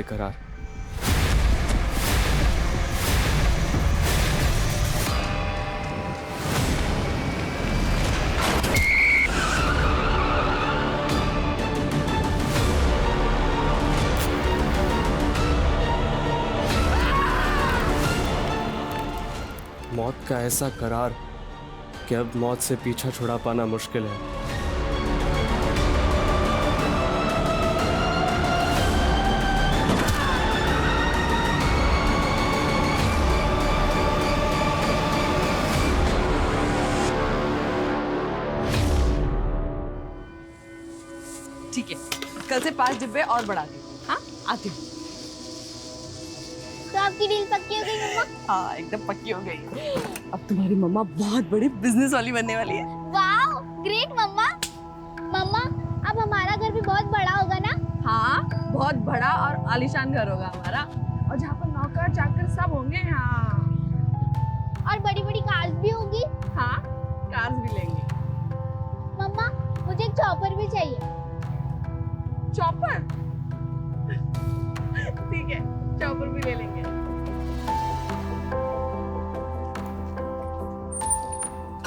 करार। मौत का ऐसा करार कि अब मौत से पीछा छुड़ा पाना मुश्किल है। ठीक है, कल से 5 डिब्बे और बढ़ा दे। हाँ, आती हूँ। तो आपकी डील पक्की हो गई मम्मा? हाँ, एकदम पक्की हो गई। अब तुम्हारी मम्मा बहुत बड़ी बिजनेस वाली बनने वाली है। वाओ, ग्रेट मम्मा। मम्मा, अब हमारा घर भी बहुत बड़ा होगा ना? हाँ, बहुत बड़ा और आलीशान घर होगा हमारा, और जहाँ पर नौकर चाकर सब होंगे। हाँ, और बड़ी बड़ी कार्स भी होगी। हाँ, कार्स भी लेंगे। मम्मा, मुझे एक चॉपर भी चाहिए। चॉपर? ठीक है, चॉपर भी ले लेंगे।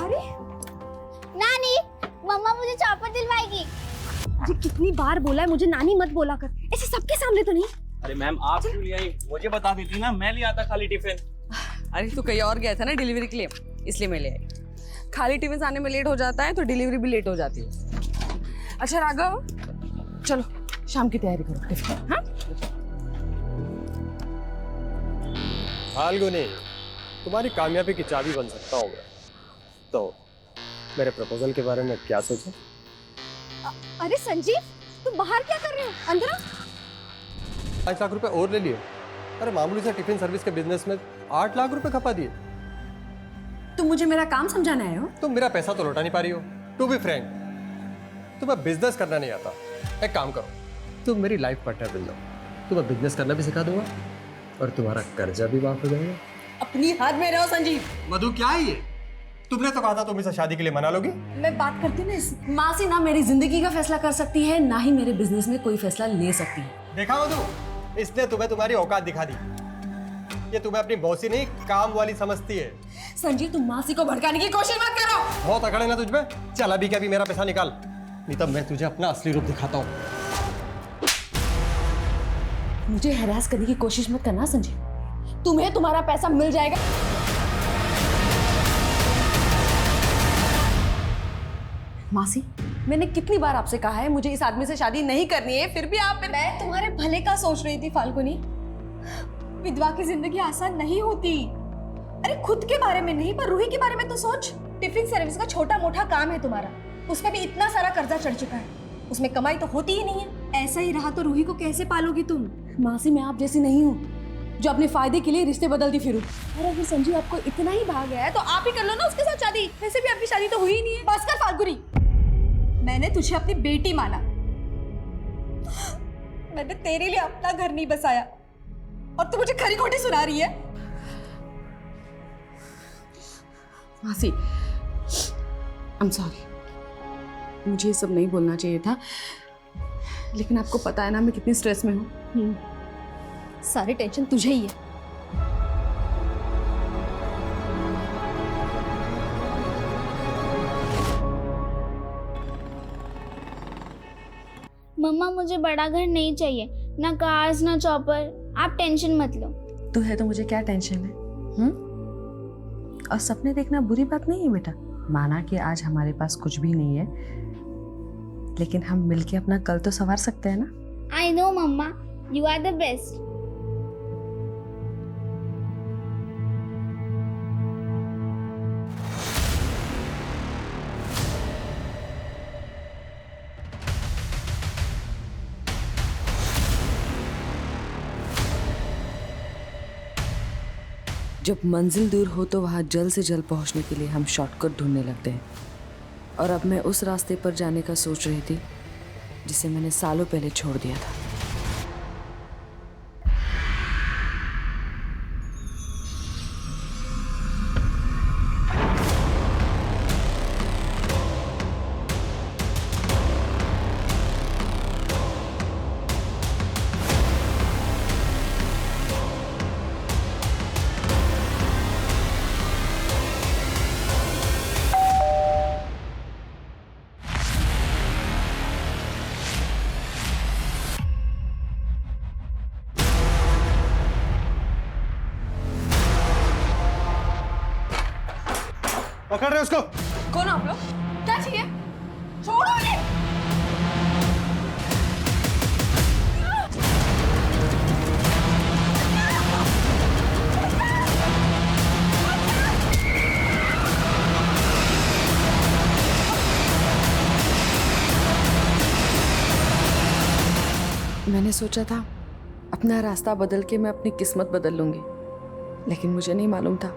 अरे नानी, मम्मा मुझे चॉपर दिलवाएगी। मुझे कितनी बार बोला है मुझे नानी मत बोला कर, ऐसे सबके सामने तो नहीं। अरे मैम, आप क्यों ले आई? मुझे बता देती ना, मैं ले आता खाली टिफिन। अरे तू कहीं और गया था ना डिलीवरी के लिए, इसलिए मैं ले आई। खाली टिफिन आने में लेट हो जाता है तो डिलीवरी भी लेट हो जाती है। अच्छा राघव, चलो शाम की तैयारी करो टिफिन। हाँ, फाल्गुनी, तुम्हारी कामयाबी की चाबी बन सकता हूँ मैं। तो मेरे प्रपोजल के बारे में क्या सोचा? अरे संजीव, तुम बाहर क्या कर रहे हो? अंदर आओ। 5 लाख रुपए और ले लिए। अरे मामूली से टिफिन सर्विस के बिजनेस में 8 लाख रुपए खपा दिए। तुम मुझे मेरा काम समझाने आए हो? तुम मेरा पैसा तो लौटा नहीं पा रही हो। टू बी फ्रैंक, तुम्हें बिजनेस करना नहीं आता। एक काम करो, तुम मेरी लाइफ पार्टनर बन जाओ। तुम्हें बिजनेस करना भी सिखा दूंगा और तुम्हारा कर्जा भी माफ हो जाएगा। अपनी हाथ में रहो संजीव। मधु, क्या है ये? तुमने तो कहा था तुम इसे शादी के लिए मना लोगी। मैं बात करती हूँ ना इस माँ से, ना मेरी जिंदगी का फैसला कर सकती है, ना ही मेरे बिजनेस में कोई फैसला ले सकती है। देखा मधु, इसने तुम्हें तुम्हारी औकात दिखा दी। ये तुम्हें अपनी बॉसी नहीं, काम वाली समझती है। संजीव, तुम मासी को भड़काने की कोशिश मत करो। बहुत अकड़ है ना तुझमें। चल अभी क्या, अभी मेरा पैसा निकाल, नहीं तब मैं तुझे अपना असली रूप दिखाता हूँ। मुझे हैरास करने की कोशिश मत करना संजीव, तुम्हें तुम्हारा पैसा मिल जाएगा। मासी, मैंने कितनी बार आपसे कहा है मुझे इस आदमी से शादी नहीं करनी है, फिर भी आप। मैं तुम्हारे भले का सोच रही थी फाल्गुनी। विधवा की जिंदगी आसान नहीं होती। अरे खुद के बारे में नहीं, पर रूही के बारे में तो सोच। टिफिन सर्विस का छोटा मोटा काम है तुम्हारा, उसमें भी इतना सारा कर्जा चढ़ चुका है, उसमें कमाई तो होती ही नहीं है। ऐसा ही रहा तो रूही को कैसे पालोगी तुम? मासी, मैं आप जैसी नहीं हूँ जो अपने फायदे के लिए रिश्ते बदलती फिरूं। और अगर संजीव आपको इतना ही भाग गया है तो आप ही कर लो ना उसके साथ शादी। वैसे भी आपकी शादी तो हुई ही नहीं है। बस कर फाल्गुनी, मैंने तुझे अपनी बेटी माना, मैंने तेरे लिए अपना घर नहीं बसाया, और तू मुझे खरी खोटी सुना रही है। मासी, आई एम सॉरी, मुझे ये सब नहीं बोलना चाहिए था, लेकिन आपको पता है ना मैं कितनी स्ट्रेस में हूँ। सारी टेंशन तुझे ही है। मम्मा, मुझे बड़ा घर नहीं चाहिए, ना कार्स ना चॉपर। आप टेंशन मत लो। तू है तो मुझे क्या टेंशन है? और सपने देखना बुरी बात नहीं है बेटा। माना कि आज हमारे पास कुछ भी नहीं है, लेकिन हम मिलके अपना कल तो संवार सकते हैं ना। I know mumma, you are the best. जब मंजिल दूर हो तो वहाँ जल्द से जल्द पहुँचने के लिए हम शॉर्टकट ढूंढने लगते हैं, और अब मैं उस रास्ते पर जाने का सोच रही थी जिसे मैंने सालों पहले छोड़ दिया था। पकड़ रहे उसको। कौन आप लोग? क्या चाहिए? छोड़ो ये। मैंने सोचा था अपना रास्ता बदल के मैं अपनी किस्मत बदल लूंगी, लेकिन मुझे नहीं मालूम था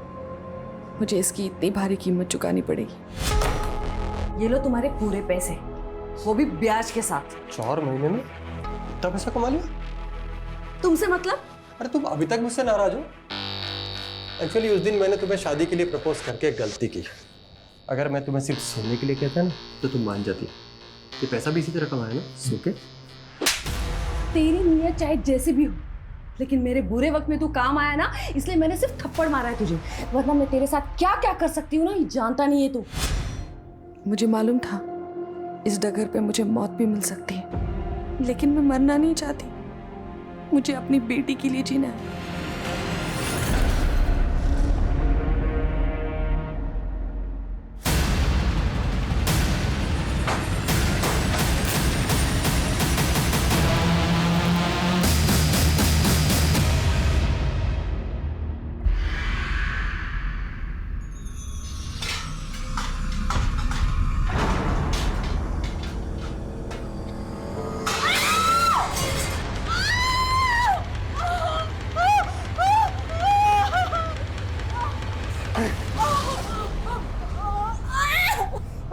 मुझे इसकी इतनी भारी कीमत चुकानी पड़ेगी। ये लो तुम्हारे पूरे पैसे, वो भी ब्याज के साथ। 4 महीने में इतना पैसा कमा लिया? तुमसे मतलब? अरे तुम अभी तक मुझसे नाराज हो? एक्चुअली उस दिन मैंने तुम्हें शादी के लिए प्रपोज करके एक गलती की। अगर मैं तुम्हें सिर्फ सोने के लिए कहता ना तो तुम मान जाती। ये पैसा भी इसी तरह कमाया ना, सो के। तेरी नीयत चाहे जैसे भी हो, लेकिन मेरे बुरे वक्त में तू काम आया ना, इसलिए मैंने सिर्फ थप्पड़ मारा है तुझे, वरना मैं तेरे साथ क्या क्या कर सकती हूँ ना, ये जानता नहीं है तू। मुझे मालूम था इस डगर पे मुझे मौत भी मिल सकती है, लेकिन मैं मरना नहीं चाहती। मुझे अपनी बेटी के लिए जीना है।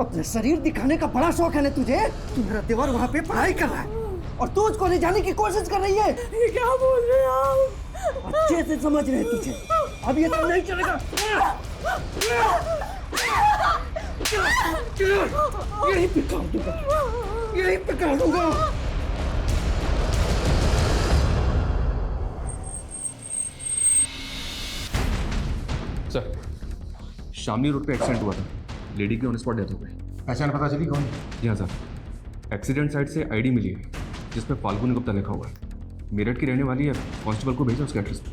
अपने शरीर दिखाने का बड़ा शौक है ना तुझे? तू मेरा देवर वहाँ पे पढ़ाई कर रहा है और तू उसको ले जाने की कोशिश कर रही है। ये क्या बोल रहे हैं आप? अच्छे से समझ रहे तुझे, अब ये तो नहीं चलेगा। यही पे काट दूंगा, यही पे काट दूंगा। सर, शामली रोड पे एक्सीडेंट हुआ था। लेडी की ऑन स्पॉट डेथ हो गई। पहचान पता चली कौन? जी हाँ सर, एक्सीडेंट साइट से आईडी मिली है जिसमें फाल्गुनी गुप्ता लिखा हुआ है। मेरठ की रहने वाली है। कांस्टेबल को भेजा उसके एड्रेस पे।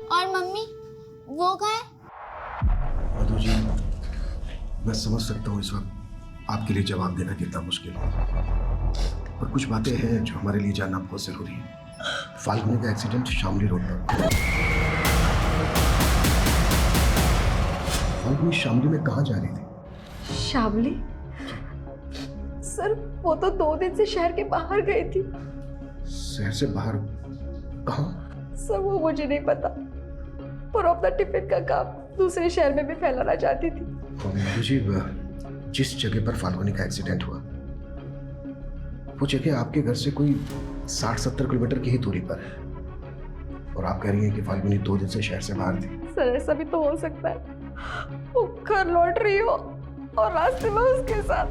और मम्मी वो कहाँ है? मधु जी, मैं समझ सकता हूँ इस वक्त आपके लिए जवाब देना कितना मुश्किल है, पर कुछ बातें हैं जो हमारे लिए जानना बहुत जरूरी है। फाल्गुनी का एक्सीडेंट शामली रोड पर। फाल्गुनी शामली में कहाँ जा रही थी? शामली? सर वो तो 2 दिन से शहर के बाहर गई थी। शहर से बाहर कहाँ? सर वो मुझे नहीं पता, पर अपना टिफिन का काम दूसरे शहर में भी फैलाना चाहती थी। मधु जी, जिस जगह पर फाल्गुनी का एक्सीडेंट हुआ वो जगह आपके घर से कोई 60-70 किलोमीटर की ही दूरी पर है, और आप कह रही हैं कि फाल्गुनी 2 दिन से शहर से बाहर थी। सर ऐसा भी तो हो सकता है वो घर लौट रही हो और रास्ते में उसके साथ।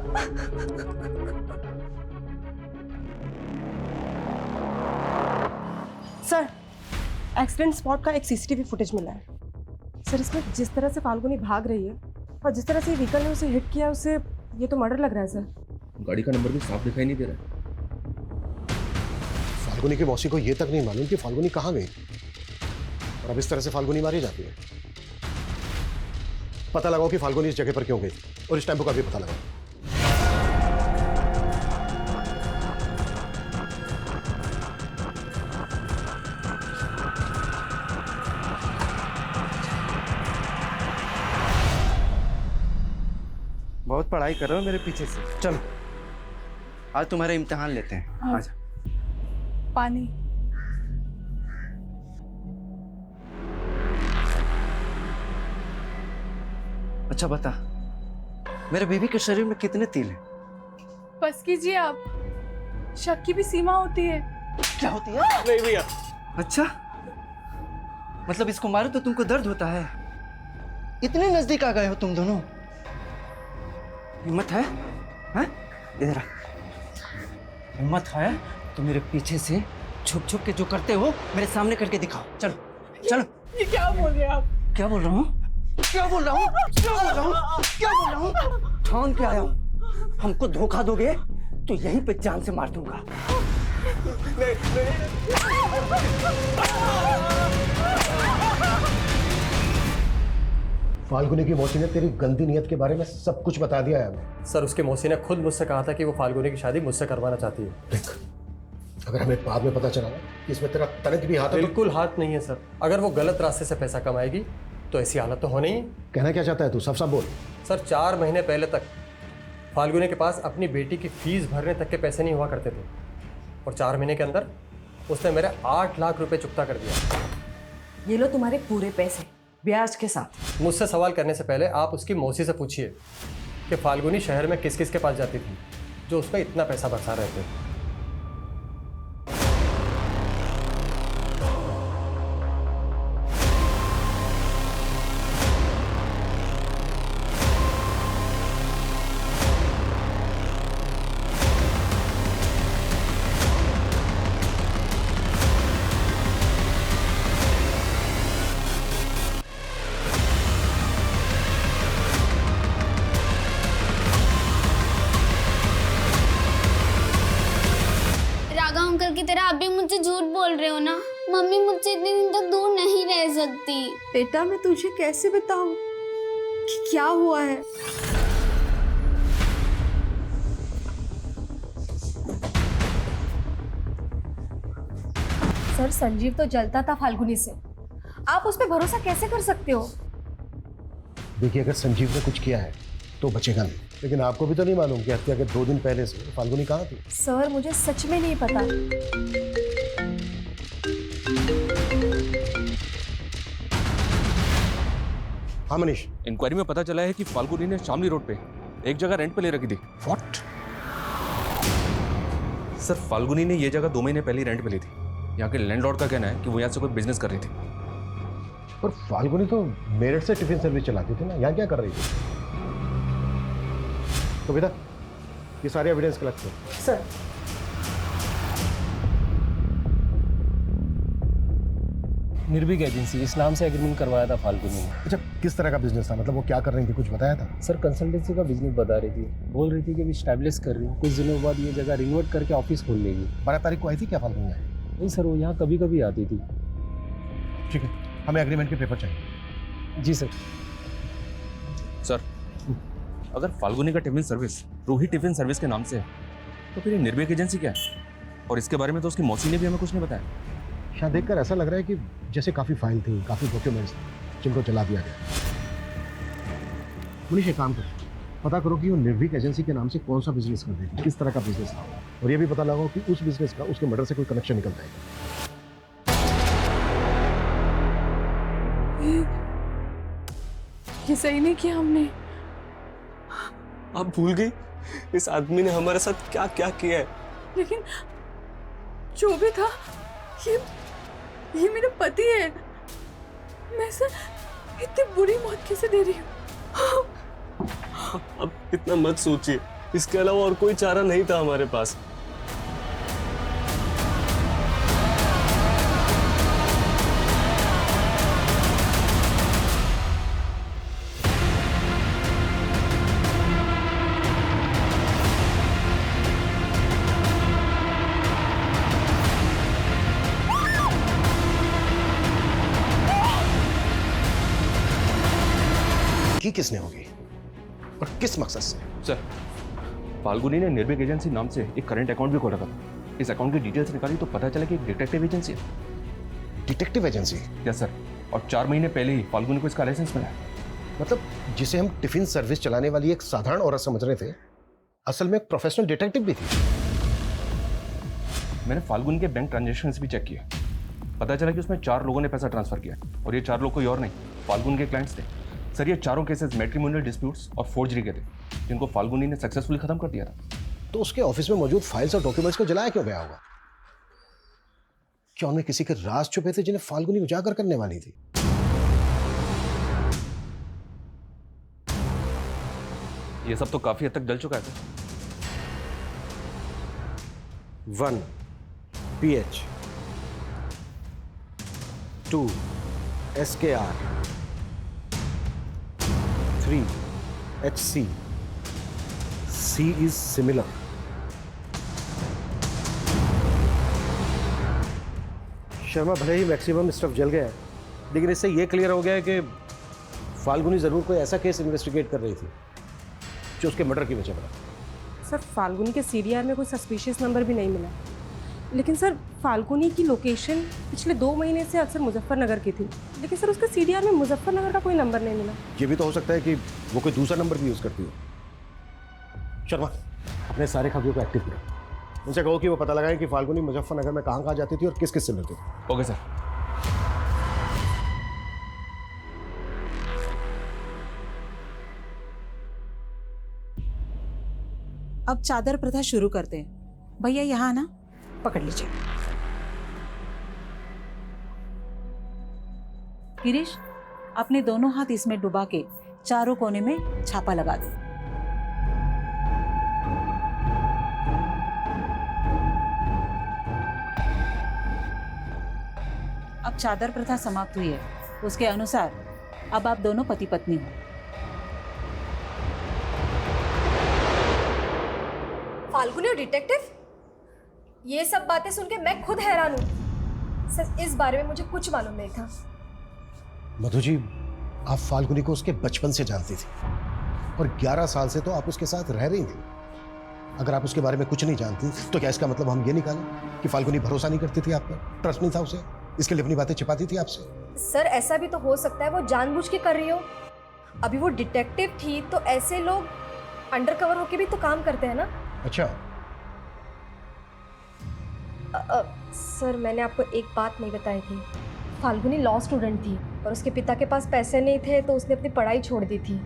सर, एक्सीडेंट स्पॉट का एक सीसीटीवी फुटेज मिला है। सर इसमें जिस तरह से फाल्गुनी भाग रही है और जिस तरह से व्हीकल ने उसे हिट किया, उसे ये तो मर्डर लग रहा है सर। गाड़ी का नंबर भी साफ दिखाई नहीं दे रहा है। फाल्गुनी की मौसी को ये तक नहीं मालूम कि फाल्गुनी कहाँ गई, और अब इस तरह से फाल्गुनी मारी जाती है। पता लगाओ कि फाल्गुनी इस जगह पर क्यों गई और इस टेम्पो का भी पता लगाओ। बहुत पढ़ाई कर रहे हो मेरे पीछे से। चलो आज तुम्हारा इम्तिहान लेते हैं। आजा। पानी। अच्छा बता, मेरे बेबी के शरीर में कितने तिल हैं? बस कीजिए आप, शक की भी सीमा होती है। क्या होती है? नहीं भैया। अच्छा, मतलब इसको मारो तो तुमको दर्द होता है? इतने नजदीक आ गए हो तुम दोनों। हिम्मत है? हैं? इधर आ। हिम्मत है तो मेरे पीछे से छुप छुप के जो करते हो मेरे सामने करके दिखाओ। चलो चलो। ये क्या बोल रहे हैं आप? क्या बोल रहा हूँ? क्या बोल रहा हूँ? क्या बोल रहा हूँ? क्या बोल रहा हूँ? ठान के आया हूँ। हमको धोखा दोगे तो यहीं पे जान से मार दूंगा। नहीं, नहीं। फाल्गुनी की मौसी ने तेरी गंदी नीयत के बारे में सब कुछ बता दिया है हमें। सर उसके मौसी ने खुद मुझसे कहा था कि वो फाल्गुनी की शादी मुझसे करवाना चाहती है। देख, अगर हमें बाद में पता चला ना कि इसमें तेरा तनिक भी हाथ है तो बिल्कुल हाथ नहीं है सर। अगर वो गलत रास्ते से पैसा कमाएगी तो ऐसी हालत तो होनी ही। कहना क्या चाहता है तू? सब बोल। सर 4 महीने पहले तक फाल्गुनी के पास अपनी बेटी की फीस भरने तक के पैसे नहीं हुआ करते थे, और 4 महीने के अंदर उसने मेरे 8 लाख रुपए चुकता कर दिया। ये लो तुम्हारे पूरे पैसे ब्याज के साथ। मुझसे सवाल करने से पहले आप उसकी मौसी से पूछिए कि फाल्गुनी शहर में किस किस के पास जाती थी जो उसमें इतना पैसा बरसा रहे थे। राघव अंकल की तरह आप भी मुझसे झूठ बोल रहे हो ना। मम्मी मुझसे इतने दिन तक दूर नहीं रह सकती। बेटा मैं तुझे कैसे बताऊं कि क्या हुआ है? सर संजीव तो जलता था फाल्गुनी से, आप उस पर भरोसा कैसे कर सकते हो? देखिए, अगर संजीव ने कुछ किया है तो बचेगा नहीं, लेकिन आपको भी तो नहीं मालूम कि हत्या के 2 दिन पहले से फाल्गुनी कहाँ थी। सर मुझे सच में नहीं पता। हाँ मनीष। इंक्वायरी में पता चला है कि फाल्गुनी ने शामली रोड पे एक जगह रेंट पे ले रखी थी। व्हाट? सर फाल्गुनी ने ये जगह 2 महीने पहले ही रेंट पे ली थी। यहाँ के लैंडलॉर्ड का कहना है कि वो यहाँ से कोई बिजनेस कर रही थी। पर फाल्गुनी तो मेरठ से टिफिन सर्विस चलाती थी ना, यहाँ क्या कर रही थी? तो बेटा ये सारे एविडेंस कलेक्ट करो। सर निर्भीक एजेंसी इस नाम से एग्रीमेंट करवाया था फाल्गुनी ने। अच्छा, किस तरह का बिजनेस था? मतलब वो क्या कर रही थी, कुछ बताया था? सर कंसल्टेंसी का बिजनेस बता रही थी, बोल रही थी कि स्टैब्लिश कर रही हूँ, कुछ दिनों बाद ये जगह रिनोवेट करके ऑफिस खोल लेगी। 12 तारीख को आई थी क्या फाल्गुनी? नहीं सर, वो यहाँ कभी कभी आती थी। ठीक है, हमें एग्रीमेंट के पेपर चाहिए। जी सर। सर अगर फाल्गुनी का tiffin service Ruhi tiffin service के नाम से है तो फिर ये निर्भीक एजेंसी क्या है? और इसके बारे में तो उसकी मौसी ने भी हमें कुछ नहीं बताया। शायद देखकर ऐसा लग रहा है कि जैसे काफ़ी फाइल थी, काफ़ी डॉक्यूमेंट्स जिनको जला दिया गया। मनीष एक काम करो, पता करो कि वो निर्भीक एजेंसी के नाम से कौन सा बिजनेस कर रही थी, किस तरह का बिजनेस था, और ये भी पता लगाओ कि उस बिजनेस का उसके मर्डर से कोई कनेक्शन निकल जाएगा। ये सही नहीं किया हमने। आप भूल गई इस आदमी ने हमारे साथ क्या क्या किया है? लेकिन जो भी था ये मेरा पति है। मैं इसे इतनी बुरी मौत कैसे दे रही हूँ? अब इतना मत सोचिए, इसके अलावा और कोई चारा नहीं था हमारे पास। की किसने होगी और किस मकसद से? सर फाल्गुनी ने निर्भीक एजेंसी नाम से एक करंट अकाउंट भी खोला था। इस अकाउंट की डिटेल्स निकाली तो पता चला कि एक डिटेक्टिव एजेंसी है। Detective agency? यस सर, और 4 महीने पहले ही फाल्गुनी को इसका लाइसेंस मिला है। मतलब जिसे हम टिफिन सर्विस चलाने वाली एक साधारण औरत समझ रहे थे, असल में एक प्रोफेशनल डिटेक्टिव भी थी। मैंने फाल्गुनी के बैंक ट्रांजेक्शंस भी चेक किए, पता चला कि उसमें 4 लोगों ने पैसा ट्रांसफर किया, और ये 4 लोग कोई और नहीं फाल्गुनी के क्लाइंट्स थे। सर ये चारों केसेस मैट्रिमोनियल डिस्प्यूट्स और फोर्जरी के थे, जिनको फाल्गुनी ने सक्सेसफुली खत्म कर दिया था। तो उसके ऑफिस में मौजूद फाइल्स और डॉक्यूमेंट्स को जलाया क्यों गया होगा? क्या उनमें किसी के राज छुपे थे जिन्हें फाल्गुनी उजागर करने वाली थी? ये सब तो काफी हद तक जल चुका है sir. 1 PH 2 SKR 3 HC C is similar। Sharma, भले ही मैक्सिमम स्टफ जल गया है, लेकिन इससे ये क्लियर हो गया है कि फाल्गुनी जरूर कोई ऐसा केस इन्वेस्टिगेट कर रही थी जो उसके मर्डर की वजह बना। सर फाल्गुनी के सीडीआर में कोई सस्पिशियस नंबर भी नहीं मिला, लेकिन सर फाल्गुनी की लोकेशन पिछले 2 महीने से अक्सर मुजफ्फरनगर की थी, लेकिन सर उसके सीडीआर में मुजफ्फरनगर का कोई नंबर नहीं मिला। ये भी तो हो सकता है कि वो कोई दूसरा नंबर भी यूज करती हो। शर्मा, अपने सारे खबरों को एक्टिव करो। उनसे कहो कि वो पता लगाएं कि फाल्गुनी मुजफ्फरनगर में कहाँ जाती थी और किस किस से मिलती थी। Okay sir. अब चादर प्रथा शुरू करते हैं। भैया यहाँ ना पकड़ लीजिए। गिरीश, अपने दोनों हाथ इसमें डुबा के चारों कोने में छापा लगा दो। अब चादर प्रथा समाप्त हुई है, उसके अनुसार अब आप दोनों पति पत्नी हो। फाल्गुनी और डिटेक्टिव, ये सब बातें सुन के मैं खुद हैरान हूँ। सर इस बारे में मुझे कुछ मालूम नहीं था। मधु जी, आप फाल्गुनी को उसके बचपन से जानती थी और 11 साल से तो आप उसके साथ रह रही थी। अगर आप उसके बारे में कुछ नहीं जानती तो क्या इसका मतलब हम ये निकालें कि फाल्गुनी भरोसा नहीं करती थी आप पर, ट्रस्ट नहीं था उसे, इसके लिए अपनी बातें छिपाती थी आपसे? सर ऐसा भी तो हो सकता है वो जानबूझ के कर रही हो। अभी वो डिटेक्टिव थी तो ऐसे लोग अंडरकवर होके भी तो काम करते हैं ना। अच्छा। सर मैंने आपको एक बात नहीं बताई थी। फाल्गुनी लॉ स्टूडेंट थी और उसके पिता के पास पैसे नहीं थे तो उसने अपनी पढ़ाई छोड़ दी थी।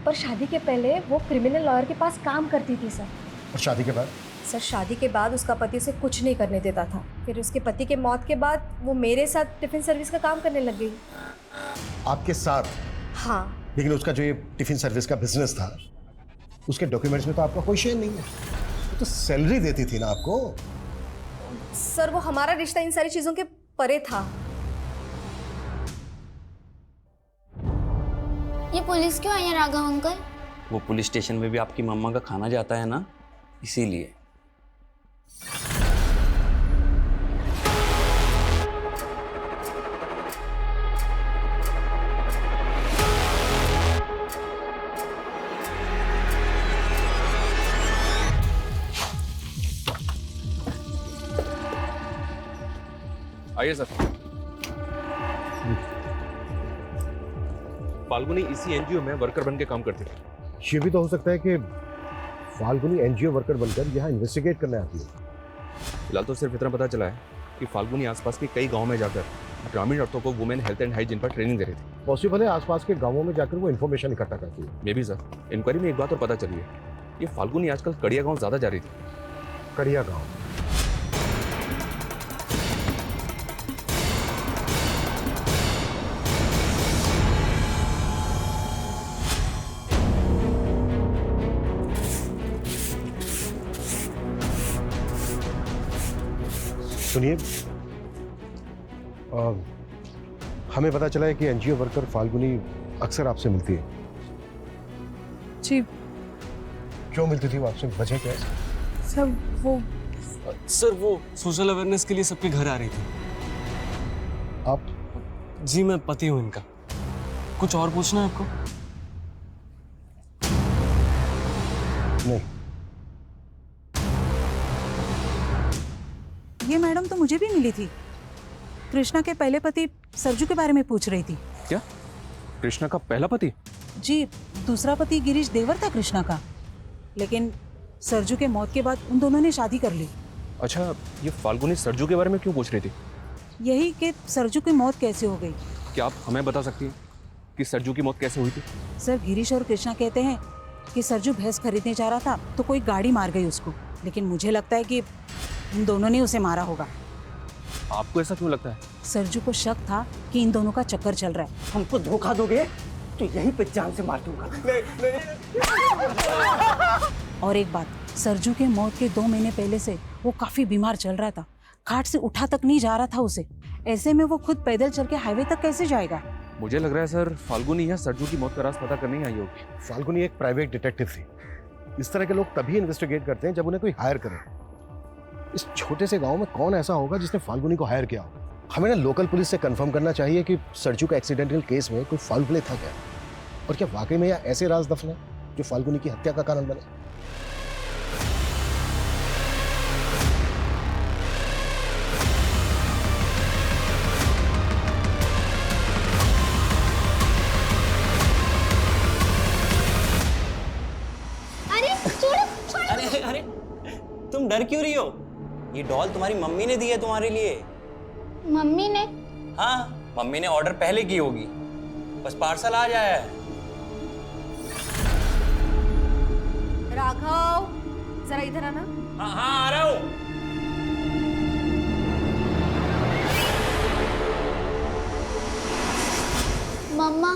पर शादी के पहले वो क्रिमिनल लॉयर के पास काम करती थी सर। और शादी के बाद? सर शादी के बाद उसका पति उसे कुछ नहीं करने देता था। फिर उसके पति के मौत के बाद वो मेरे साथ टिफिन सर्विस का काम करने लग गई। आपके साथ? हाँ। लेकिन उसका जो ये टिफिन सर्विस का बिजनेस था उसके डॉक्यूमेंट्स में तो आपका कोई शेयर नहीं है। वो तो सैलरी देती थी ना आपको। सर वो हमारा रिश्ता इन सारी चीजों के परे था। ये पुलिस क्यों आई है राघव अंकल? वो पुलिस स्टेशन में भी आपकी मम्मा का खाना जाता है ना, इसीलिए। आइए सर। फाल्गुनी इसी एनजीओ में वर्कर बन के काम करती थी। ये भी तो हो सकता है कि फाल्गुनी एनजीओ वर्कर बनकर यहाँ इन्वेस्टिगेट करने आती है। फिलहाल तो सिर्फ इतना पता चला है कि फाल्गुनी आसपास के कई गांवों में जाकर ग्रामीण औरतों को वुमेन हेल्थ एंड हाइजीन पर ट्रेनिंग दे रही थी। पॉसिबल है आसपास के गांवों में जाकर वो इन्फॉर्मेशन इकट्ठा करती है। May be sir. इंक्वायरी में एक बात और पता चली है, ये फाल्गुनी आजकल कड़िया गांव ज्यादा जा रही थी। कड़िया गांव? सुनिए, हमें पता चला है कि एनजीओ वर्कर फाल्गुनी अक्सर आपसे मिलती है। जी। क्यों मिलती थी वो आपसे, वजह क्या है? सर वो सोशल अवेयरनेस के लिए सबके घर आ रही थी। आप? जी मैं पति हूँ इनका। कुछ और पूछना है आपको? नहीं। ये मैडम तो मुझे भी मिली थी। कृष्णा के पहले पति सरजू के बारे में पूछ रही थी। क्या? कृष्णा का पहला पति? जी, दूसरा पति गिरीश देवर था कृष्णा का, लेकिन सरजू के मौत के बाद उन दोनों ने शादी कर ली। अच्छा, ये फाल्गुनी सरजू के बारे में क्यों पूछ रही थी? यही कि सरजू की मौत कैसे हो गई। क्या आप हमें बता सकती हैं कि सरजू की मौत कैसे हुई थी? सर गिरीश और कृष्णा कहते हैं कि सरजू भैंस खरीदने जा रहा था तो कोई गाड़ी मार गई उसको, लेकिन मुझे लगता है कि इन दोनों ने उसे मारा होगा। आपको ऐसा क्यों लगता है? सरजू को शक था कि इन दोनों का चक्कर चल रहा है। हमको धोखा दोगे तो यहीं पे जान से मार दूंगा। और एक बात, सरजू के मौत के 2 महीने पहले से वो काफी बीमार चल रहा था, खाट से उठा तक नहीं जा रहा था उसे। ऐसे में वो खुद पैदल चल के हाईवे तक कैसे जाएगा? मुझे लग रहा है सर फाल्गुनी यहाँ सरजू की मौत का राज पता करने ही आई होगी। फाल्गुनी एक प्राइवेट डिटेक्टिव थी। इस तरह के लोग तभी इन्वेस्टिगेट करते हैं जब उन्हें कोई हायर करे। इस छोटे से गांव में कौन ऐसा होगा जिसने फाल्गुनी को हायर किया होगा? हमें ना लोकल पुलिस से कंफर्म करना चाहिए कि सरजू का एक्सीडेंटल केस में कोई फाउल प्ले था क्या, और क्या वाकई में यहाँ ऐसे राज दफन है जो फाल्गुनी की हत्या का कारण बने। अरे अरे तुम डर क्यों रही हो? ये डॉल तुम्हारी मम्मी ने दी है तुम्हारे लिए। मम्मी ने? हाँ, मम्मी ने ऑर्डर पहले की होगी, बस पार्सल आ जाया है। राघव, जरा इधर आना। हाँ हाँ, आ रहा हूँ। मम्मा,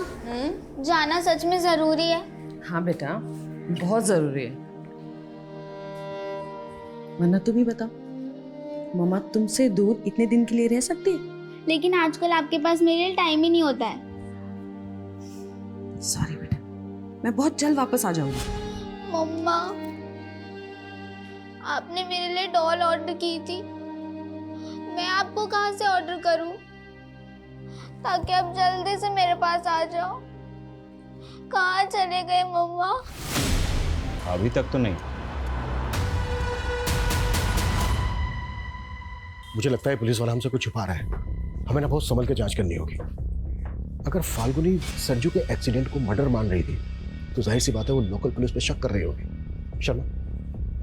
जाना सच में जरूरी है? हाँ बेटा, बहुत जरूरी है। वरना तुम ही बताओ, मम्मा तुमसे दूर इतने दिन के लिए रह सकती है? लेकिन आजकल आपके पास मेरे लिए टाइम ही नहीं होता है। सॉरी बेटा, मैं बहुत जल्द वापस आ जाऊंगी। मम्मा, आपने मेरे लिए डॉल ऑर्डर की थी, मैं आपको कहाँ से ऑर्डर करूं ताकि आप जल्दी से मेरे पास आ जाओ? कहाँ चले गए मम्मा? अभी तक तो नहीं। मुझे लगता है पुलिस वाला हमसे कुछ छुपा रहा है, हमें ना बहुत संभल के जांच करनी होगी। अगर फाल्गुनी सरजू के एक्सीडेंट को मर्डर मान रही थी तो जाहिर सी बात है वो लोकल पुलिस पे शक कर रही होगी। शर्मा,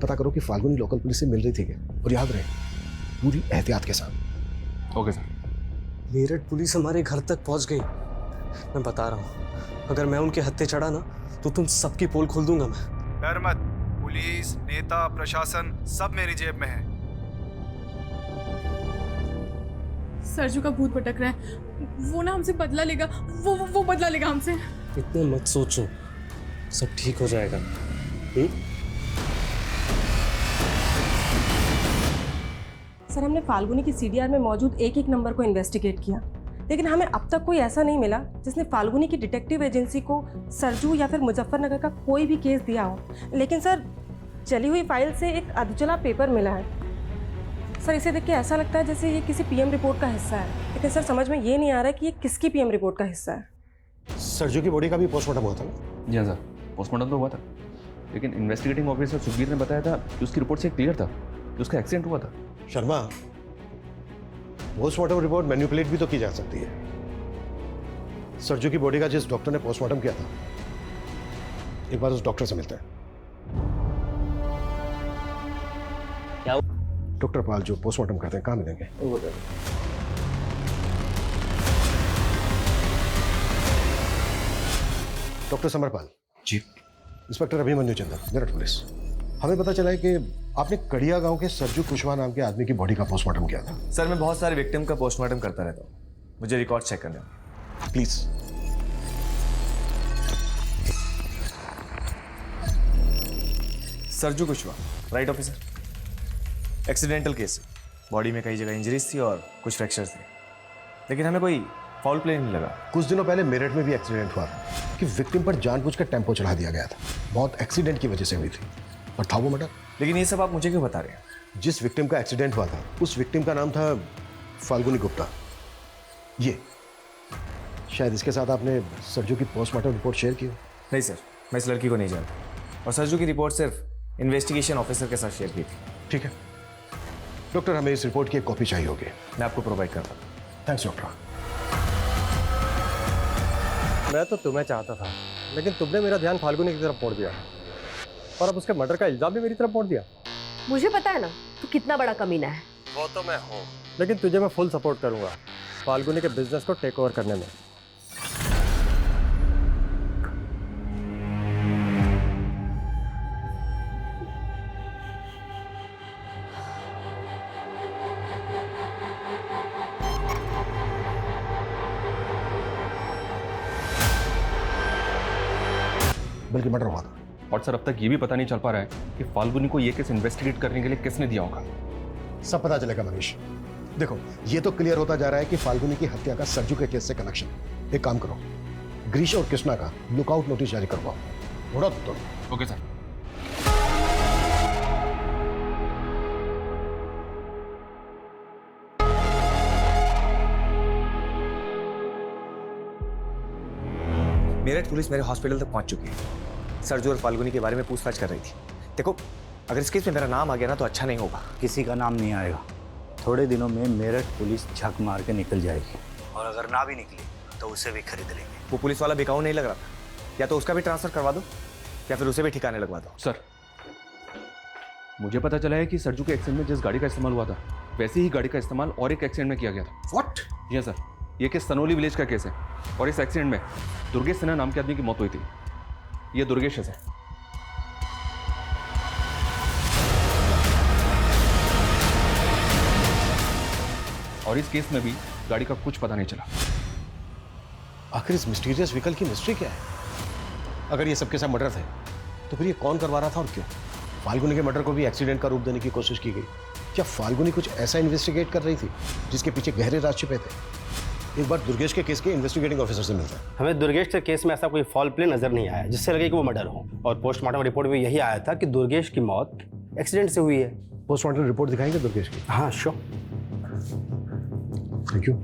पता करो कि फाल्गुनी लोकल पुलिस से मिल रही थी क्या, और याद रहे पूरी एहतियात के साथ। Okay sir. मेरठ पुलिस हमारे घर तक पहुंच गई। मैं बता रहा हूँ, अगर मैं उनके हत्थे चढ़ा ना तो तुम सबकी पोल खोल दूंगा मैं। डर मत, पुलिस, नेता, प्रशासन सब मेरी जेब में है। सरजू का भूत भटक रहा है, वो ना हमसे बदला लेगा, वो बदला लेगा हमसे। इतने मत सोचो, सब ठीक हो जाएगा। सर, हमने फाल्गुनी की सीडीआर में मौजूद एक एक नंबर को इन्वेस्टिगेट किया, लेकिन हमें अब तक कोई ऐसा नहीं मिला जिसने फाल्गुनी की डिटेक्टिव एजेंसी को सरजू या फिर मुजफ्फरनगर का कोई भी केस दिया हो। लेकिन सर, चली हुई फाइल से एक अधचला पेपर मिला है। सर, इसे देख के ऐसा लगता है जैसे ये किसी पीएम रिपोर्ट का हिस्सा है, लेकिन सर समझ में ये नहीं आ रहा है कि ये किसकी पीएम रिपोर्ट का हिस्सा है। सरजू की बॉडी का भी पोस्टमार्टम हुआ था ना? जी हाँ सर, पोस्टमार्टम तो हुआ था, लेकिन इन्वेस्टिगेटिंग ऑफिसर सुखबीर ने बताया था कि उसकी रिपोर्ट से क्लियर था कि उसका एक्सीडेंट हुआ था। शर्मा, पोस्टमार्टम रिपोर्ट मैनिपुलेट भी तो की जा सकती है। सरजू की बॉडी का जिस डॉक्टर ने पोस्टमार्टम किया था, एक बार उस डॉक्टर से मिलते हैं। क्या? डॉक्टर पाल जो पोस्टमार्टम करते हैं, कहाँ मिलेंगे? डॉक्टर समरपाल जी। इंस्पेक्टर अभिमन्यु चंदन, मेरठ पुलिस। हमें पता चला है कि आपने कड़िया गांव के सरजू कुशवाहा नाम के आदमी की बॉडी का पोस्टमार्टम किया था। सर, मैं बहुत सारे विक्टिम का पोस्टमार्टम करता रहता हूँ, मुझे रिकॉर्ड चेक करने हैं। Please. Sarju Kushwaha, right officer? Accidental case है, बॉडी में कई जगह इंजरीज थी और कुछ फ्रैक्चर्स थे, लेकिन हमें कोई फाउल प्ले नहीं लगा। कुछ दिनों पहले मेरठ में भी एक्सीडेंट हुआ था कि विक्टिम पर जानबूझकर टेम्पो चढ़ा दिया गया था। बहुत एक्सीडेंट की वजह से हुई थी, और था वो मर्डर। लेकिन ये सब आप मुझे क्यों बता रहे हैं? जिस विक्टिम का एक्सीडेंट हुआ था उस विक्टिम का नाम था फाल्गुनी गुप्ता। ये शायद इसके साथ आपने सरजू की पोस्टमार्टम रिपोर्ट शेयर की हो। नहीं सर, मैं इस लड़की को नहीं जानता, और सरजू की रिपोर्ट सिर्फ इन्वेस्टिगेशन ऑफिसर के साथ शेयर की थी। ठीक है डॉक्टर, हमें इस रिपोर्ट की एक कॉपी चाहिए होगी। मैं आपको प्रोवाइड करता हूँ। Thanks doctor. मैं तो तुम्हें चाहता था, लेकिन तुमने मेरा ध्यान फाल्गुनी की तरफ मोड़ दिया, और अब उसके मर्डर का इल्जाम भी मेरी तरफ मोड़ दिया। मुझे पता है ना तू कितना बड़ा कमीना है। वो तो मैं हूँ, लेकिन तुझे मैं फुल सपोर्ट करूंगा फाल्गुनी के बिजनेस को टेक ओवर करने में। बल्कि मर्डर हुआ था। और सर, अब तक ये भी पता नहीं चल पा रहा है कि फाल्गुनी को ये केस इन्वेस्टिगेट करने के लिए किसने दिया होगा। सब पता चलेगा मनीष। देखो, ये तो क्लियर होता जा रहा है कि फाल्गुनी की हत्या का सरजू के केस से कनेक्शन है। एक काम करो, ग्रीश और कृष्णा का लुकआउट नोटिस जारी करवाओ। उड़ो तो। Okay sir. मेरठ पुलिस मेरे हॉस्पिटल तक पहुंच चुकी है। सरजू और फाल्गुनी के बारे में पूछताछ कर रही थी। देखो, अगर इस केस में मेरा नाम आ गया ना तो अच्छा नहीं होगा। किसी का नाम नहीं आएगा। थोड़े दिनों में मेरठ पुलिस झक मार के निकल जाएगी, और अगर ना भी निकली तो उसे भी खरीद लेंगे। वो पुलिस वाला बिकाऊ नहीं लग रहा था, या तो उसका भी ट्रांसफर करवा दो या फिर उसे भी ठिकाने लगवा दो। सर, मुझे पता चला है कि सरजू के एक्सीडेंट में जिस गाड़ी का इस्तेमाल हुआ था वैसी ही गाड़ी का इस्तेमाल और एक एक्सीडेंट में किया गया था। व्हाट? जी सर, ये केस सनोली विलेज का केस है और इस एक्सीडेंट में दुर्गेश सिन्हा नाम के आदमी की मौत हुई थी। ये दुर्गेश है। और इस केस में भी गाड़ी का कुछ पता नहीं चला। आखिर इस मिस्टीरियस व्हीकल की मिस्ट्री क्या है? अगर ये सबके सब मर्डर थे तो फिर ये कौन करवा रहा था और क्यों? फाल्गुनी के मर्डर को भी एक्सीडेंट का रूप देने की कोशिश की गई। क्या फाल्गुनी कुछ ऐसा इन्वेस्टिगेट कर रही थी जिसके पीछे गहरे राज छिपे थे? एक बार दुर्गेश के केस के इन्वेस्टिगेटिंग ऑफिसर से मिलता है। हमें दुर्गेश के केस में ऐसा कोई फॉल प्ले नजर नहीं आया जिससे लगे कि वो मर्डर हो, और पोस्टमार्टम रिपोर्ट में यही आया था कि दुर्गेश की मौत एक्सीडेंट से हुई है। पोस्टमार्टम रिपोर्ट दिखाएंगे दुर्गेश की? हाँ श्योर। Thank you.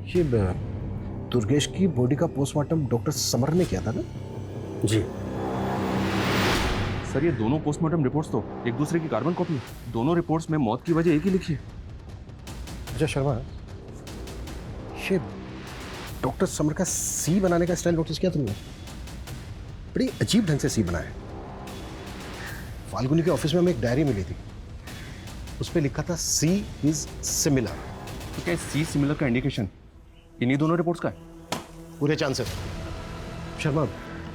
ये दुर्गेश की बॉडी का पोस्टमार्टम डॉक्टर समर ने किया था ना? जी सर, ये दोनों पोस्टमार्टम रिपोर्ट्स तो एक दूसरे की कार्बन कॉपी है। दोनों रिपोर्ट्स में मौत की वजह एक ही लिखी है। अच्छा शर्मा, ये डॉक्टर समर का सी बनाने का स्टाइल नोटिस किया तुमने? बड़ी अजीब ढंग से सी बनाया। फाल्गुनी के ऑफिस में हमें एक डायरी मिली थी, उस पर लिखा था सी इज सिमिलर। तो क्या सी सिमिलर का इंडिकेशन इन्हीं दोनों रिपोर्ट्स का है? पूरे चांसेस। शर्मा,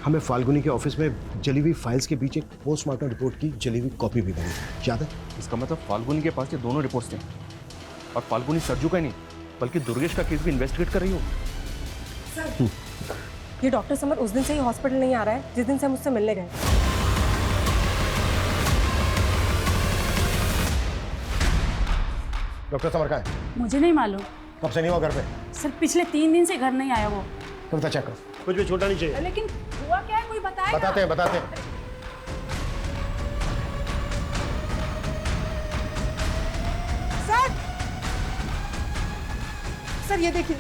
हमें फाल्गुनी के ऑफिस में जली हुई फाइल्स के बीच एक पोस्टमार्टम रिपोर्ट की जली हुई कॉपी भी मिली थी, याद है? इसका मतलब फाल्गुनी के पास ये दोनों रिपोर्ट्स थे, और फाल्गुनी सरजू का ही नहीं बल्कि दुर्गेश का केस भी इन्वेस्टिगेट कर रही हो। ये डॉक्टर समर उस दिन से ही हॉस्पिटल नहीं आ रहा है जिस दिन से हम उससे मिलने गए। डॉक्टर समर कहाँ है? मुझे नहीं मालूम। कब से नहीं हुआ घर पे? सर, पिछले 3 दिन से घर नहीं आया वो। कविता चेक करो, कुछ भी छूटना नहीं चाहिए। लेकिन हुआ क्या है, कोई बताएगा? बताते हैं। सर ये देखिए,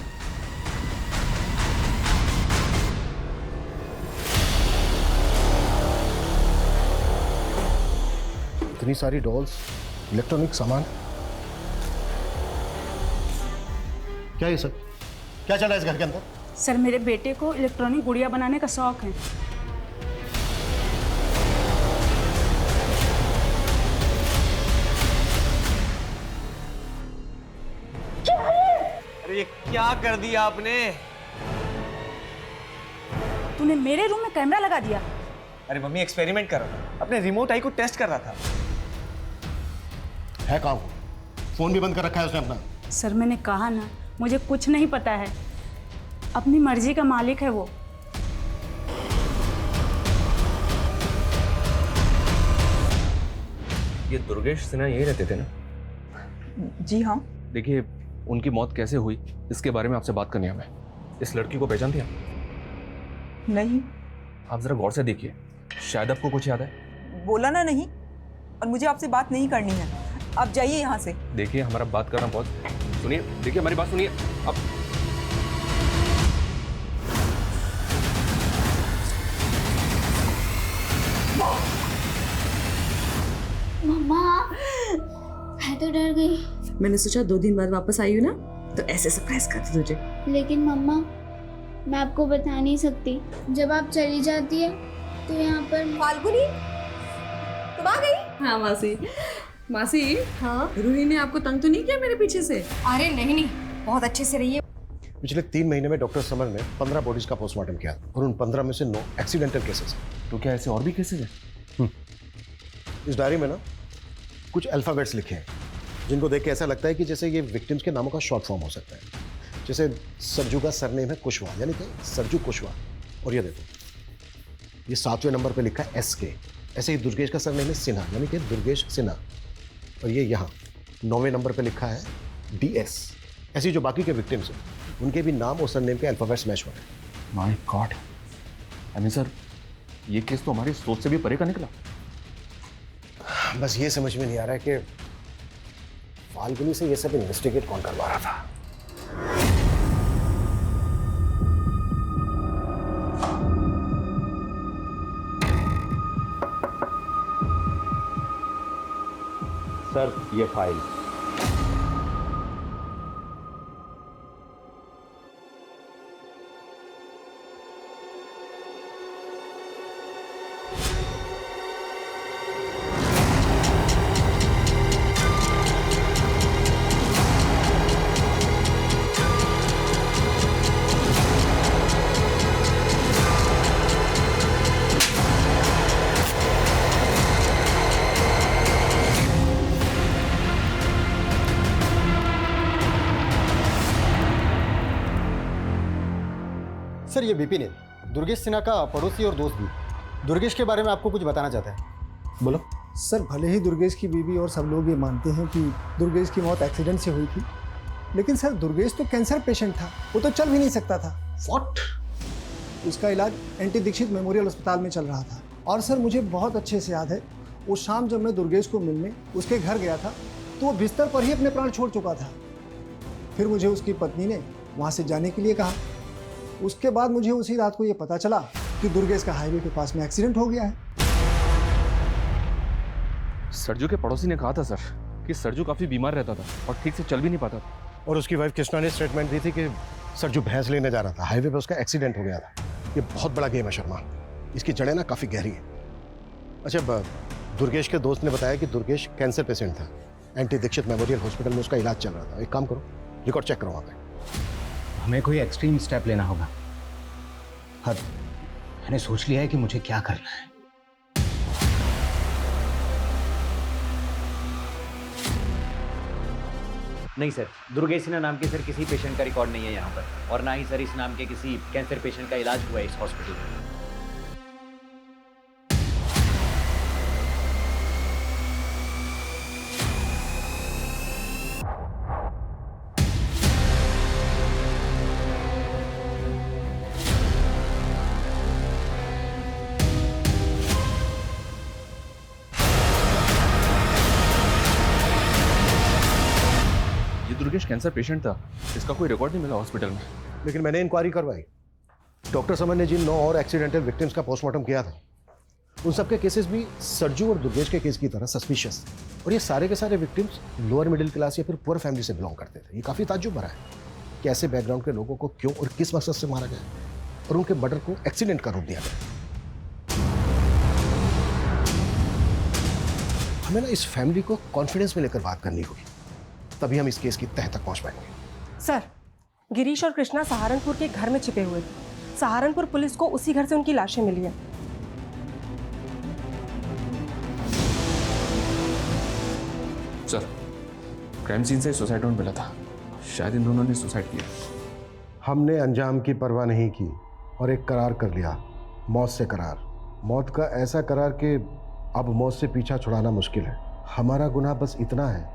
इतनी सारी डॉल्स, इलेक्ट्रॉनिक सामान, क्या ये सब क्या चल रहा है इस घर के अंदर? सर, मेरे बेटे को इलेक्ट्रॉनिक गुड़िया बनाने का शौक है। अरे ये क्या कर दिया आपने? तूने मेरे रूम में कैमरा लगा दिया। अरे मम्मी, एक्सपेरिमेंट कर रहा था, अपने रिमोट आई को टेस्ट कर रहा था। है कहाँ वो? फोन भी बंद कर रखा है उसने अपना। सर, मैंने कहा ना, मुझे कुछ नहीं पता है। अपनी मर्जी का मालिक है वो। ये दुर्गेश सिन्हा यही रहते थे ना? जी हाँ। देखिए, उनकी मौत कैसे हुई इसके बारे में आपसे बात करनी है हमें। इस लड़की को पहचानती हैं? नहीं। आप जरा गौर से देखिए, शायद आपको कुछ याद है। बोला ना नहीं, और मुझे आपसे बात नहीं करनी है। आप जाइए यहाँ से। देखिए, हमारा बात करना बहुत, सुनिए, देखिए हमारी बात सुनिए। अब मम्मा, मैं तो डर गई। मैंने सोचा 2 दिन बाद वापस आई हूँ ना, तो ऐसे सरप्राइज करती तुझे। लेकिन मम्मा, मैं आपको बता नहीं सकती। जब आप चली जाती है तो यहाँ पर फाल्गुनी तुम आ गई? हाँ मासी। मासी, हाँ? रूही ने आपको तंग तो नहीं किया मेरे पीछे से? अरे नहीं, बहुत अच्छे से रही है। पिछले 3 महीने में डॉक्टर समर ने 15 बॉडीज का पोस्टमार्टम किया और उन 15 में से 9 एक्सीडेंटल केसेस हैं। तो क्या ऐसे और भी केसेस हैं? इस डायरी में ना कुछ अल्फाबेट्स लिखे हैं जिनको देख के ऐसा लगता है कि जैसे ये विक्टिम्स के नामों का शॉर्ट फॉर्म हो सकता है। जैसे सरजू का सरनेम है कुशवाहा, यानी कि सरजू कुशवाहा, और ये देखो ये 7वें नंबर पे लिखा है SK। ऐसे ही दुर्गेश का सरनेम है सिन्हा, यानी कि दुर्गेश सिन्हा, और ये यहाँ 9वें नंबर पे लिखा है DS। ऐसे ही जो बाकी के विक्टिम्स हैं उनके भी नाम और सरनेम के अल्फाबेट्स मैच हो रहे हैं। My God, I mean sir, ये केस तो हमारी सोच से भी परे का निकला। बस ये समझ में नहीं आ रहा है कि फाल्गुनी से ये सब इन्वेस्टिगेट कौन करवा रहा था? सर ये फाइल। सर ये विपिन है, दुर्गेश सिन्हा का पड़ोसी और दोस्त भी। दुर्गेश के बारे में आपको कुछ बताना चाहता है। बोलो। सर भले ही दुर्गेश की बीवी और सब लोग ये मानते हैं कि दुर्गेश की मौत एक्सीडेंट से हुई थी, लेकिन सर दुर्गेश तो कैंसर पेशेंट था, वो तो चल भी नहीं सकता था। व्हाट? उसका इलाज एनटी दीक्षित मेमोरियल अस्पताल में चल रहा था। और सर मुझे बहुत अच्छे से याद है, वो शाम जब मैं दुर्गेश को मिलने उसके घर गया था तो वो बिस्तर पर ही अपने प्राण छोड़ चुका था। फिर मुझे उसकी पत्नी ने वहाँ से जाने के लिए कहा। उसके बाद मुझे उसी रात को ये पता चला कि दुर्गेश का हाईवे के पास में एक्सीडेंट हो गया है। सरजू के पड़ोसी ने कहा था सर कि सरजू काफी बीमार रहता था और ठीक से चल भी नहीं पाता था। और उसकी वाइफ कृष्णा ने स्टेटमेंट दी थी कि सरजू भैंस लेने जा रहा था, हाईवे पे उसका एक्सीडेंट हो गया था। ये बहुत बड़ा गेम है शर्मा, इसकी जड़ें ना काफ़ी गहरी है। अच्छा, दुर्गेश के दोस्त ने बताया कि दुर्गेश कैंसर पेशेंट था, एनटी दीक्षित मेमोरियल हॉस्पिटल में उसका इलाज चल रहा था। एक काम करो, रिकॉर्ड चेक करो वहाँ पे। हमें कोई एक्सट्रीम स्टेप लेना होगा। हद, मैंने सोच लिया है कि मुझे क्या करना है। नहीं सर, दुर्गेश सिन्हा नाम के सर किसी पेशेंट का रिकॉर्ड नहीं है यहाँ पर, और ना ही सर इस नाम के किसी कैंसर पेशेंट का इलाज हुआ है इस हॉस्पिटल में। दुर्गेश कैंसर पेशेंट था, इसका कोई रिकॉर्ड नहीं मिला हॉस्पिटल में। लेकिन मैंने इंक्वायरी करवाई। डॉक्टर समन ने जिन 9 और एक्सीडेंटल विक्टिम्स का पोस्टमार्टम किया था, उन सबके केसेस भी सरजू और दुर्गेश के केस की तरह सस्पिशियस थे। और ये सारे के सारे विक्टिम्स लोअर मिडिल क्लास या फिर पुअर फैमिली से बिलोंग करते थे। ये काफ़ी ताज्जुब भरा है कि ऐसे बैकग्राउंड के लोगों को क्यों और किस मकसद से मारा गया और उनके मर्डर को एक्सीडेंट का रूप दिया गया। हमें ना इस फैमिली को कॉन्फिडेंस में लेकर बात करनी होगी, तभी हम इस केस की तह तक पहुंच पाएंगे। सर, गिरीश और कृष्णा सहारनपुर के घर में छिपे हुए थे। सहारनपुर पुलिस को उसी घर से उनकी लाशें मिली हैं। सर, क्राइम सीन से सुसाइड नोट मिला था, शायद इन दोनों ने सुसाइड किया। हमने अंजाम की परवाह नहीं की और एक करार कर लिया, मौत से करार। मौत का ऐसा करार कि अब मौत से पीछा छुड़ाना मुश्किल है। हमारा गुनाह बस इतना है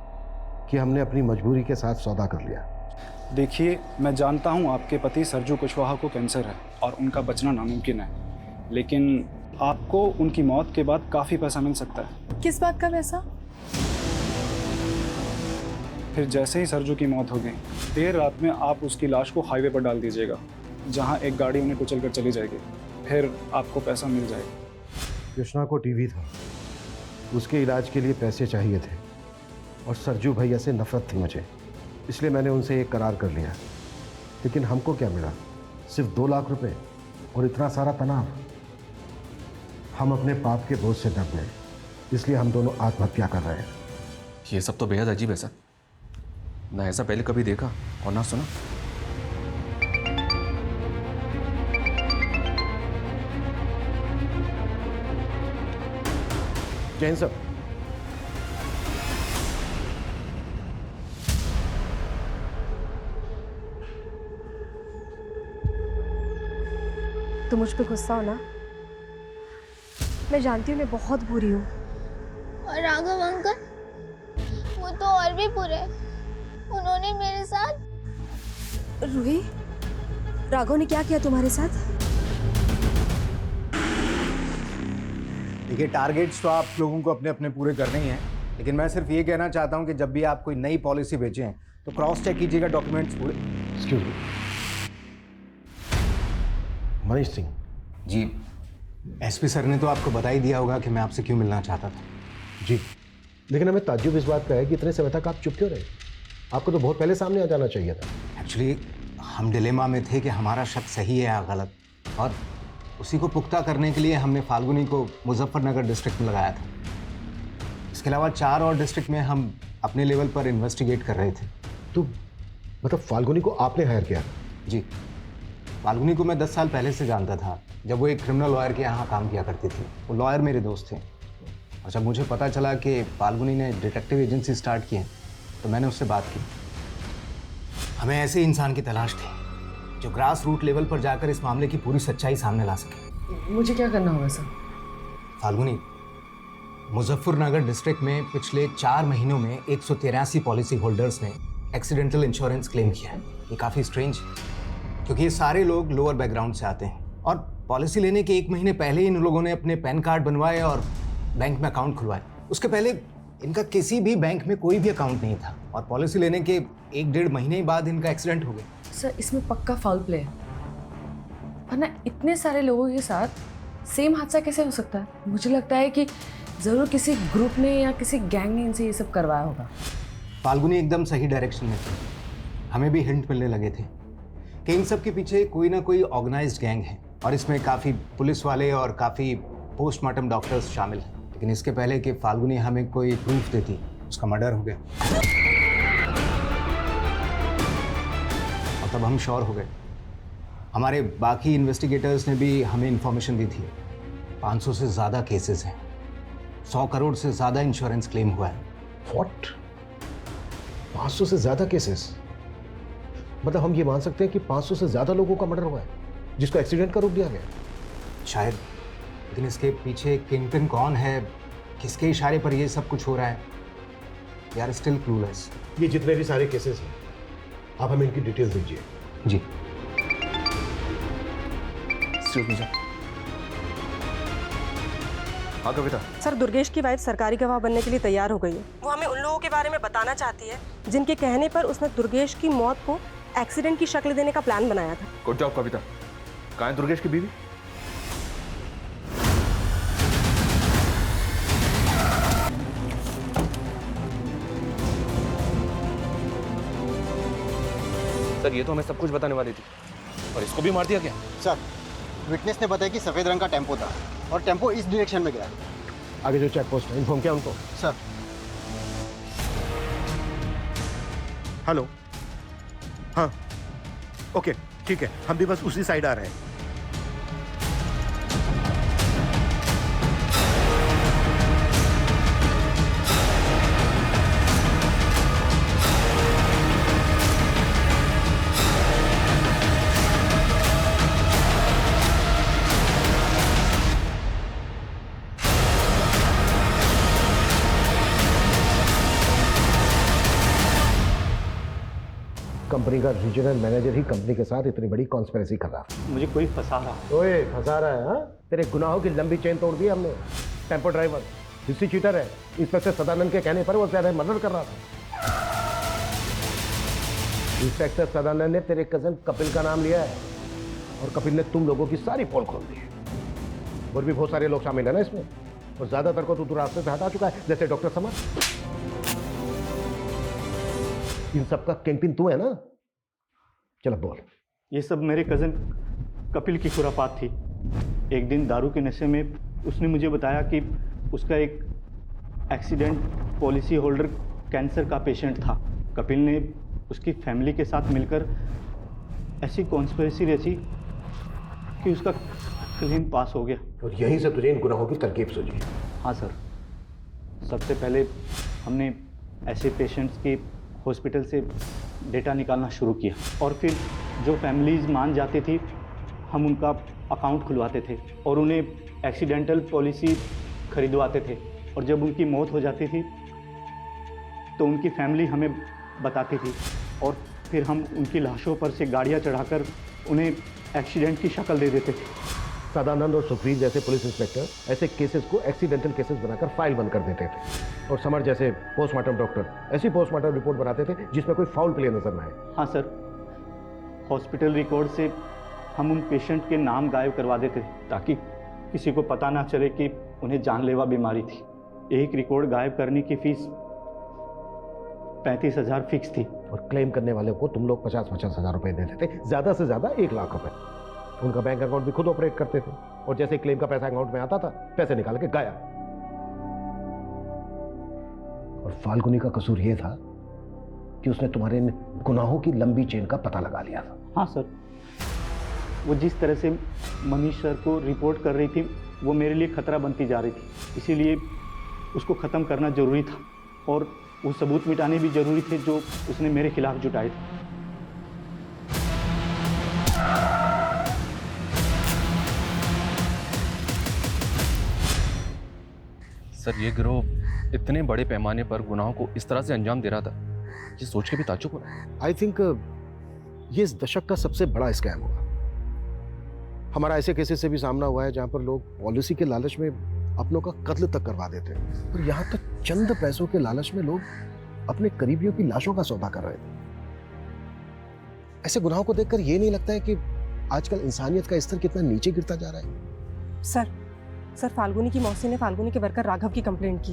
कि हमने अपनी मजबूरी के साथ सौदा कर लिया। देखिए, मैं जानता हूं आपके पति सरजू कुशवाहा को कैंसर है और उनका बचना नामुमकिन है, लेकिन आपको उनकी मौत के बाद काफ़ी पैसा मिल सकता है। किस बात का पैसा? फिर जैसे ही सरजू की मौत हो गई, देर रात में आप उसकी लाश को हाईवे पर डाल दीजिएगा, जहां एक गाड़ी उन्हें कुचल कर चली जाएगी। फिर आपको पैसा मिल जाएगा। कृष्णा को टीवी था, उसके इलाज के लिए पैसे चाहिए थे और सरजू भैया से नफरत थी मुझे, इसलिए मैंने उनसे एक करार कर लिया। लेकिन हमको क्या मिला? सिर्फ 2 लाख रुपए और इतना सारा तनाव। हम अपने पाप के बोझ से दब गए, इसलिए हम दोनों आत्महत्या कर रहे हैं। ये सब तो बेहद अजीब है सर, ना ऐसा पहले कभी देखा और ना सुना। जैन साहब, तो मुझ पे गुस्सा हो ना? मैं जानती हूँ मैं बहुत बुरी हूँ। और राघव अंकल, वो तो और भी बुरे। उन्होंने मेरे साथ। रूही, राघव ने क्या किया तुम्हारे साथ? देखिए, टारगेट्स तो आप लोगों को अपने अपने पूरे करने ही हैं, लेकिन मैं सिर्फ ये कहना चाहता हूँ कि जब भी आप कोई नई पॉलिसी बेचें तो क्रॉस चेक कीजिएगा डॉक्यूमेंट्स पूरे। Excuse me, Manish Singh ji, SP sir ने तो आपको बता ही दिया होगा कि मैं आपसे क्यों मिलना चाहता था। जी, लेकिन हमें ताज्जुब इस बात का है कि इतने समय तक आप चुप क्यों रहे? आपको तो बहुत पहले सामने आ जाना चाहिए था। एक्चुअली हम डिलेमा में थे कि हमारा शक सही है या गलत, और उसी को पुख्ता करने के लिए हमने फाल्गुनी को मुजफ्फरनगर डिस्ट्रिक्ट में लगाया था। इसके अलावा 4 और डिस्ट्रिक्ट में हम अपने लेवल पर इन्वेस्टिगेट कर रहे थे। तो मतलब फाल्गुनी को आपने हायर किया? जी, फाल्गुनी को मैं 10 साल पहले से जानता था, जब वो एक क्रिमिनल लॉयर के यहाँ काम किया करती थी। वो लॉयर मेरे दोस्त थे, और जब मुझे पता चला कि फाल्गुनी ने डिटेक्टिव एजेंसी स्टार्ट की है तो मैंने उससे बात की। हमें ऐसे इंसान की तलाश थी जो ग्रास रूट लेवल पर जाकर इस मामले की पूरी सच्चाई सामने ला सके। मुझे क्या करना होगा सर? फाल्गुनी, मुजफ्फरनगर डिस्ट्रिक्ट में पिछले 4 महीनों में 183 पॉलिसी होल्डर्स ने एक्सीडेंटल इंश्योरेंस क्लेम किया है। ये काफ़ी स्ट्रेंज है, क्योंकि ये सारे लोग लोअर बैकग्राउंड से आते हैं, और पॉलिसी लेने के 1 महीने पहले ही इन लोगों ने अपने पैन कार्ड बनवाए और बैंक में अकाउंट खुलवाए। उसके पहले इनका किसी भी बैंक में कोई भी अकाउंट नहीं था, और पॉलिसी लेने के 1-1.5 महीने बाद इनका एक्सीडेंट हो गया। सर, इसमें पक्का फाउल प्ले है, वरना इतने सारे लोगों के साथ सेम हादसा कैसे हो सकता है? मुझे लगता है कि ज़रूर किसी ग्रुप ने या किसी गैंग ने इनसे ये सब करवाया होगा। फाल्गुनी एकदम सही डायरेक्शन में थी। हमें भी हिंट मिलने लगे थे कि इन सब के पीछे कोई ना कोई ऑर्गेनाइज्ड गैंग है, और इसमें काफ़ी पुलिस वाले और काफ़ी पोस्टमार्टम डॉक्टर्स शामिल हैं। लेकिन इसके पहले कि फाल्गुनी हमें कोई प्रूफ देती, उसका मर्डर हो गया, और तब हम श्योर हो गए। हमारे बाकी इन्वेस्टिगेटर्स ने भी हमें इंफॉर्मेशन दी थी। 500 से ज़्यादा केसेस हैं, 100 करोड़ से ज़्यादा इंश्योरेंस क्लेम हुआ है। व्हाट? 500 से ज़्यादा केसेस? मतलब हम ये मान सकते हैं कि 500 से ज़्यादा लोगों का मर्डर हुआ है जिसको एक्सीडेंट का रूप दिया गया? शायद, लेकिन इसके पीछे किंगपिन कौन है, किसके इशारे पर ये सब कुछ हो रहा है, वी आर स्टिल क्लूलेस। ये जितने भी सारे केसेस हैं, आप हमें इनकी डिटेल दीजिए। जी। हाँ कविता। सर, दुर्गेश की वाइफ सरकारी गवाह बनने के लिए तैयार हो गई है। वो हमें उन लोगों के बारे में बताना चाहती है जिनके कहने पर उसने दुर्गेश की मौत को एक्सीडेंट की शक्ल देने का प्लान बनाया था। गुड जॉब कविता। कहाँ है दुर्गेश की बीवी? सर, ये तो हमें सब कुछ बताने वाली थी, और इसको भी मार दिया क्या? सर, विटनेस ने बताया कि सफ़ेद रंग का टेम्पो था और टेम्पो इस डायरेक्शन में गया। आगे जो चेक पोस्ट है, इन्फॉर्म किया उनको? सर। हेलो, हाँ ओके ठीक है, हम भी बस उसी साइड आ रहे हैं। कंपनी का रीजनल मैनेजर ही कंपनी के साथ इतनी बड़ी कॉन्स्पिरेसी कर रहा है। मुझे कोई फंसा रहा। ओए, फंसा रहा है? हाँ, तेरे गुनाहों की लंबी चेन तोड़ दी हमने। टेम्पो ड्राइवर हिस्ट्री चीटर है। इंस्पेक्टर सदानंद के कहने पर वो ज्यादा मर्डर कर रहा था। इंस्पेक्टर सदानंद ने तेरे कजन कपिल का नाम लिया है, और कपिल ने तुम लोगों की सारी पोल खोल दी है। और भी बहुत सारे लोग शामिल है ना इसमें, और ज्यादातर को तू रास्ते से हटा चुका है, जैसे डॉक्टर समर। इन सब का किंगपिन तू है ना? चलो बोल। ये सब मेरे कज़न कपिल की खुरापात थी। एक दिन दारू के नशे में उसने मुझे बताया कि उसका एक एक्सीडेंट पॉलिसी होल्डर कैंसर का पेशेंट था। कपिल ने उसकी फैमिली के साथ मिलकर ऐसी कॉन्स्पिरेसी रची कि उसका क्लेम पास हो गया। और यहीं से तुझे इन गुनाहों की तरकीब सूझी? हाँ सर, सबसे पहले हमने ऐसे पेशेंट्स के हॉस्पिटल से डेटा निकालना शुरू किया, और फिर जो फैमिलीज़ मान जाती थी हम उनका अकाउंट खुलवाते थे और उन्हें एक्सीडेंटल पॉलिसी खरीदवाते थे। और जब उनकी मौत हो जाती थी तो उनकी फैमिली हमें बताती थी, और फिर हम उनकी लाशों पर से गाड़ियाँ चढ़ाकर उन्हें एक्सीडेंट की शक्ल दे देते थे। सदानंद और सुखवीर जैसे पुलिस इंस्पेक्टर ऐसे केसेस को एक्सीडेंटल केसेस बनाकर फाइल बंद कर देते थे, और समर जैसे पोस्टमार्टम डॉक्टर ऐसी पोस्टमार्टम रिपोर्ट बनाते थे जिसमें कोई फाउल प्ले नजर न आए। हाँ सर, हॉस्पिटल रिकॉर्ड से हम उन पेशेंट के नाम गायब करवा देते ताकि किसी को पता ना चले कि उन्हें जानलेवा बीमारी थी। एक रिकॉर्ड गायब करने की फीस 35,000 फिक्स थी, और क्लेम करने वाले को तुम लोग 50-50 हजार रुपए देते थे, ज्यादा से ज्यादा 1 लाख रुपए। उनका बैंक अकाउंट भी खुद ऑपरेट करते थे, और जैसे क्लेम का पैसा अकाउंट में आता था पैसे निकाल के गायब। और फाल्गुनी का कसूर यह था कि उसने तुम्हारे गुनाहों की लंबी चेन का पता लगा लिया था। हाँ सर, वो जिस तरह से मनीष सर को रिपोर्ट कर रही थी वो मेरे लिए खतरा बनती जा रही थी, इसीलिए उसको ख़त्म करना जरूरी था, और वो सबूत मिटाने भी जरूरी थे जो उसने मेरे खिलाफ जुटाए थे। सर ये गिरोह इतने बड़े पैमाने पर गुनाहों को इस तरह से अंजाम दे रहा था, ये सोच के भी ताज्जुब हो रहा है। आई थिंक ये इस दशक का सबसे बड़ा स्कैम होगा। हमारा ऐसे केसेस से भी सामना हुआ है जहां पर लोग पॉलिसी के लालच में अपनों का कत्ल तक करवा देते हैं, और यहां तक चंद पैसों के लालच में लोग अपने करीबियों की लाशों का सौदा कर रहे थे। ऐसे गुनाहों को देखकर ये नहीं लगता है कि आजकल इंसानियत का स्तर कितना नीचे गिरता जा रहा है? सर फाल्गुनी की मौसी ने फाल्गुनी के वर्कर राघव की कंप्लेंट की।